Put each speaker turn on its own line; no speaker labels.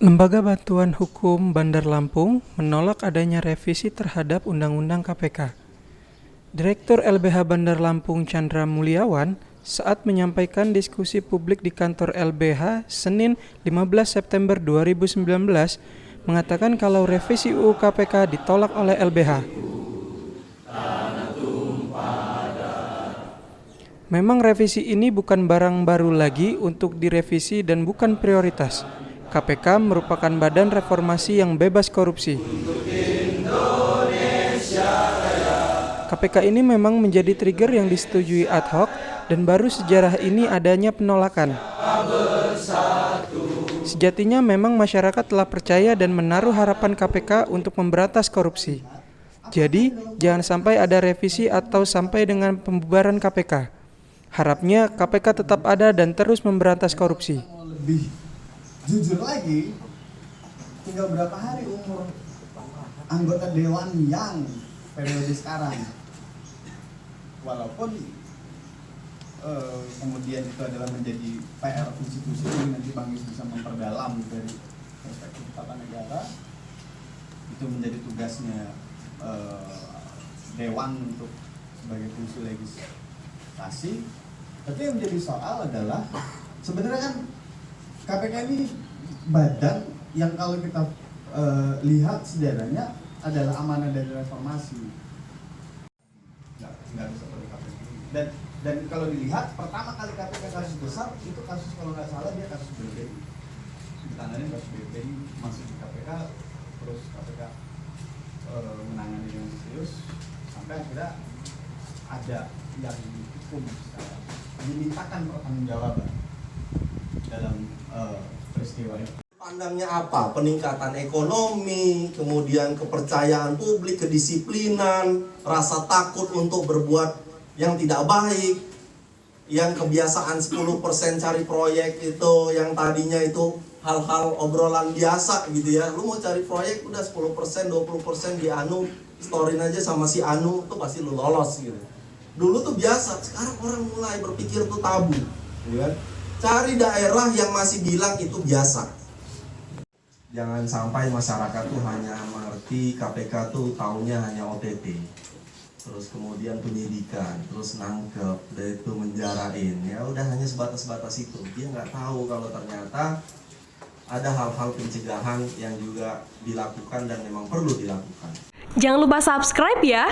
Lembaga Bantuan Hukum Bandar Lampung menolak adanya revisi terhadap Undang-Undang KPK. Direktur LBH Bandar Lampung Chandra Mulyawan saat menyampaikan diskusi publik di kantor LBH Senin 15 September 2019 mengatakan kalau revisi UU KPK ditolak oleh LBH. Memang revisi ini bukan barang baru lagi untuk direvisi dan bukan prioritas. KPK merupakan badan reformasi yang bebas korupsi. KPK ini memang menjadi trigger yang disetujui ad hoc dan baru sejarah ini adanya penolakan. Sejatinya memang masyarakat telah percaya dan menaruh harapan KPK untuk memberantas korupsi. Jadi, jangan sampai ada revisi atau sampai dengan pembubaran KPK. Harapnya KPK tetap ada dan terus memberantas korupsi.
Lebih jujur lagi, tinggal berapa hari umur anggota dewan yang periode sekarang. Walaupun kemudian itu adalah menjadi PR konstitusi, nanti Bang Yus bisa memperdalam dari perspektif tata negara, itu menjadi tugasnya dewan untuk sebagai fungsi legislasi. Tapi yang menjadi soal adalah sebenarnya kan KPK ini badan yang kalau kita lihat sejarahnya adalah amanah dari reformasi. Nggak bisa perlu KPK. Dan kalau dilihat pertama kali KPK kasus besar itu kasus kalau nggak salah dia kasus BPI. Ditangani kasus BPI masuk di KPK, terus KPK menangani dengan serius sampai akhirnya ada yang dihukum secara dimintakan pertanggungjawaban dalam peristiwa ini.
Pandangnya apa? Peningkatan ekonomi, kemudian kepercayaan publik, kedisiplinan, rasa takut untuk berbuat yang tidak baik, yang kebiasaan 10% cari proyek itu, yang tadinya itu hal-hal obrolan biasa gitu ya. Lu mau cari proyek udah 10%, 20% di Anu, storin aja sama si Anu, tuh pasti lu lolos gitu. Dulu tuh biasa, sekarang orang mulai berpikir tuh tabu, ya kan? Cari daerah yang masih bilang itu biasa. Jangan sampai masyarakat tuh hanya mengerti KPK tuh taunya hanya OTT, terus kemudian penyidikan, terus nangkep, dan itu menjarain. Ya udah hanya sebatas itu. Dia nggak tahu kalau ternyata ada hal-hal pencegahan yang juga dilakukan dan memang perlu dilakukan.
Jangan lupa subscribe ya.